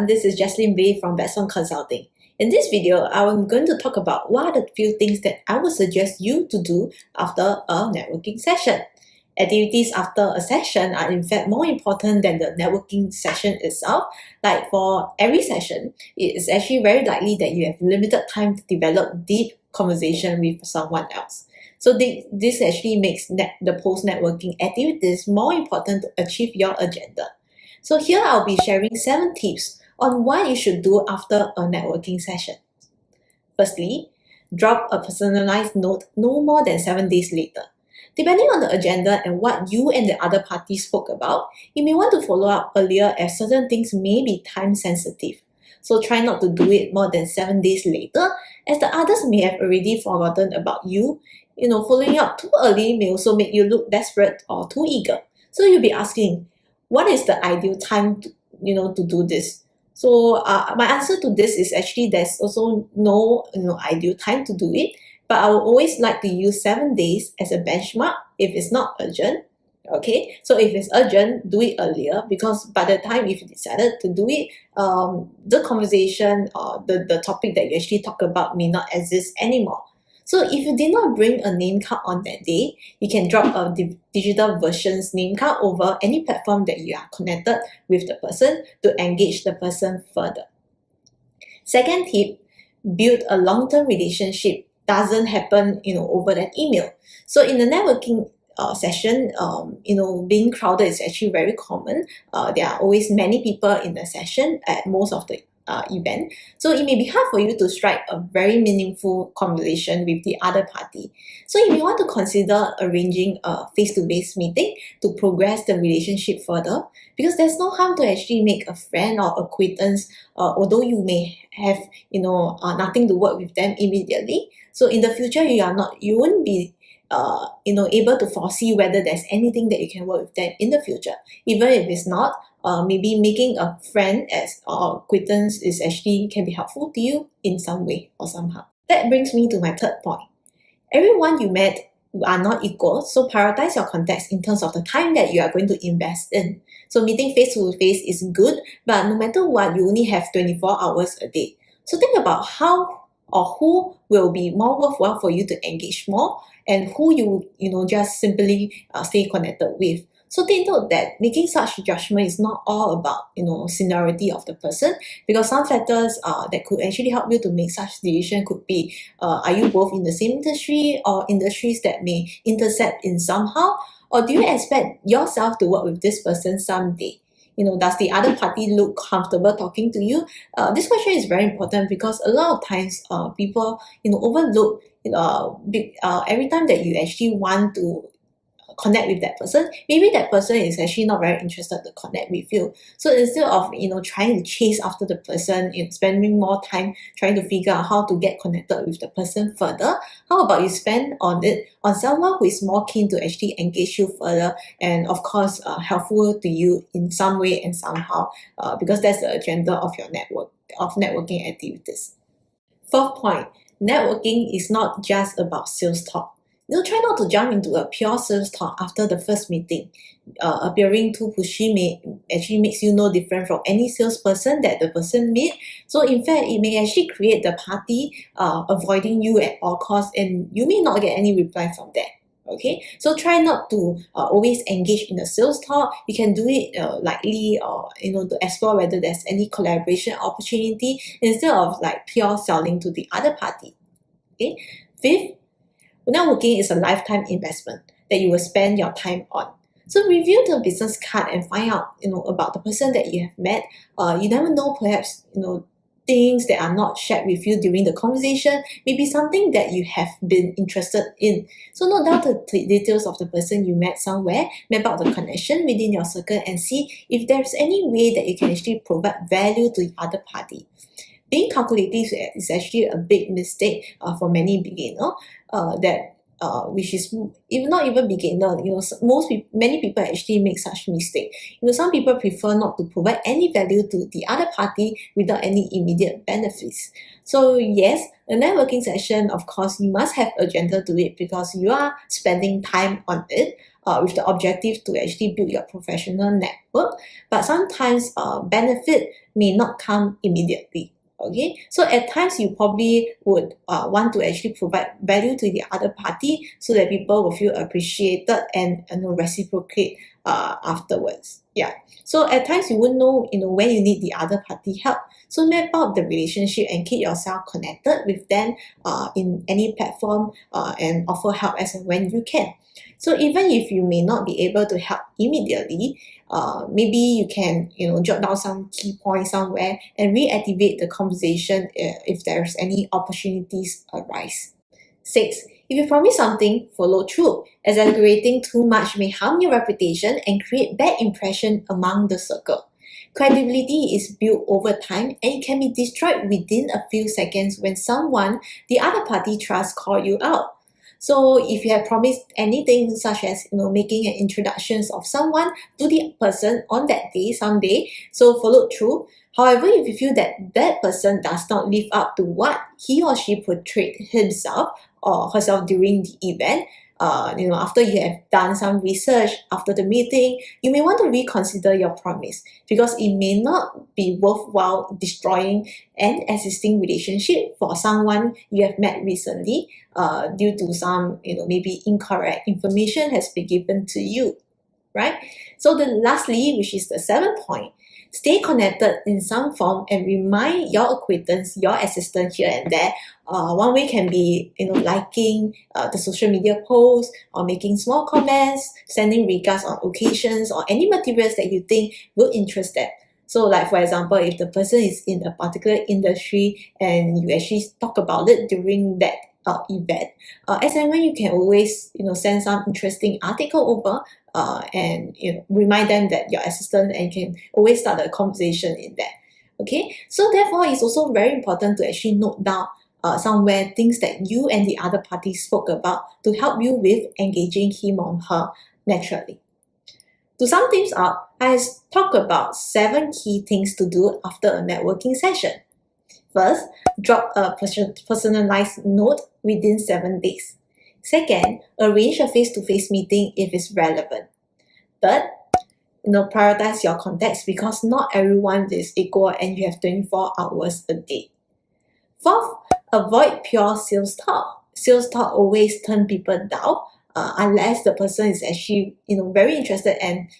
everyone, this is Jaslyn Bay from Betson Consulting. In this video, I'm going to talk about what are the few things that I would suggest you to do after a networking session. Activities after a session are in fact more important than the networking session itself. Like for every session, it is actually very likely that you have limited time to develop deep conversation with someone else. So this actually makes the post-networking activities more important to achieve your agenda. So here I'll be sharing 7 tips on what you should do after a networking session. Firstly, drop a personalized note no more than 7 days later. Depending on the agenda and what you and the other party spoke about, you may want to follow up earlier as certain things may be time sensitive. So try not to do it more than 7 days later, as the others may have already forgotten about you. Following up too early may also make you look desperate or too eager. So you'll be asking, what is the ideal time to do this? So my answer to this is actually there's also no ideal time to do it, but I would always like to use 7 days as a benchmark if it's not urgent. Okay, so if it's urgent, do it earlier, because by the time if you decided to do it, the conversation or the topic that you actually talk about may not exist anymore. So if you did not bring a name card on that day, you can drop a digital version's name card over any platform that you are connected with the person to engage the person further. Second tip, build a long-term relationship. Doesn't happen over that email. So in the networking session, being crowded is actually very common. There are always many people in the session at most of the event. So it may be hard for you to strike a very meaningful conversation with the other party. So you may want to consider arranging a face-to-face meeting to progress the relationship further, because there's no harm to actually make a friend or acquaintance, although you may have nothing to work with them immediately. So in the future, you won't be able to foresee whether there's anything that you can work with them in the future. Even if it's not, maybe making a friend as or acquaintance is actually can be helpful to you in some way or somehow. That brings me to my third point. Everyone you met are not equal, so prioritize your contacts in terms of the time that you are going to invest in. So meeting face to face is good, but no matter what, you only have 24 hours a day. So think about how or who will be more worthwhile for you to engage more, and who you just simply stay connected with. So take note that making such judgment is not all about seniority of the person, because some factors that could actually help you to make such decision could be, are you both in the same industry or industries that may intersect in somehow, or do you expect yourself to work with this person someday? Does the other party look comfortable talking to you? This question is very important, because a lot of times people overlook every time that you actually want to connect with that person, maybe that person is actually not very interested to connect with you. So instead of trying to chase after the person, spending more time trying to figure out how to get connected with the person further, how about you spend on someone who is more keen to actually engage you further, and of course helpful to you in some way and somehow, because that's the agenda of your networking activities. Fourth point, networking is not just about sales talk. Try not to jump into a pure sales talk after the first meeting. Appearing too pushy actually makes you no different from any salesperson that the person meet. So in fact, it may actually create the party avoiding you at all costs, and you may not get any reply from that. Okay, so try not to always engage in the sales talk. You can do it lightly, or to explore whether there's any collaboration opportunity instead of like pure selling to the other party. Okay, fifth, networking is a lifetime investment that you will spend your time on. So review the business card and find out about the person that you have met. You never know, perhaps things that are not shared with you during the conversation may be something that you have been interested in. So note down the details of the person you met somewhere, map out the connection within your circle, and see if there's any way that you can actually provide value to the other party. Being calculative is actually a big mistake for many beginners. Which is not even beginner. Many people actually make such mistake. Some people prefer not to provide any value to the other party without any immediate benefits. So yes, a networking session, of course, you must have agenda to it, because you are spending time on it. With the objective to actually build your professional network. But sometimes benefit may not come immediately. Okay, so at times you probably would want to actually provide value to the other party so that people will feel appreciated and reciprocate afterwards. Yeah. So at times you wouldn't know when you need the other party help. So map out the relationship and keep yourself connected with them in any platform and offer help as and when you can. So even if you may not be able to help immediately, maybe you can jot down some key points somewhere and reactivate the conversation if there's any opportunities arise. 6. If you promise something, follow through. Exaggerating too much may harm your reputation and create bad impression among the circle. Credibility is built over time and it can be destroyed within a few seconds when someone the other party trusts call you out. So if you have promised anything such as making an introductions of someone to the person on that day, someday, so follow through. However, if you feel that that person does not live up to what he or she portrayed himself or herself during the event, after you have done some research after the meeting, you may want to reconsider your promise because it may not be worthwhile destroying an existing relationship for someone you have met recently due to some, maybe incorrect information has been given to you, right? So lastly, which is the 7th point, stay connected in some form and remind your acquaintance, your assistant here and there. One way can be, liking the social media posts or making small comments, sending regards on occasions or any materials that you think will interest them. So like for example, if the person is in a particular industry and you actually talk about it during that event, as and when you can always send some interesting article over and remind them that you're assistant and can always start a conversation in that. Okay, so therefore it's also very important to actually note down somewhere things that you and the other party spoke about to help you with engaging him or her naturally. To sum things up, I talk about 7 key things to do after a networking session. First, drop a personalized note within 7 days. Second, arrange a face-to-face meeting if it's relevant. Third, prioritize your contacts because not everyone is equal and you have 24 hours a day. Fourth, avoid pure sales talk. Sales talk always turn people down unless the person is actually very interested and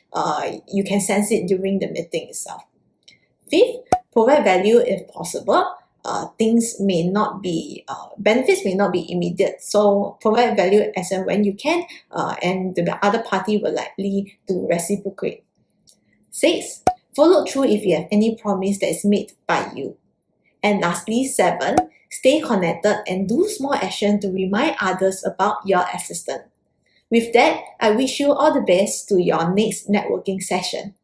you can sense it during the meeting itself. Fifth, provide value if possible. Things may not be, benefits may not be immediate, so provide value as and when you can, and the other party will likely to reciprocate. 6, follow through if you have any promise that is made by you. And lastly, 7, stay connected and do small action to remind others about your assistant. With that, I wish you all the best to your next networking session.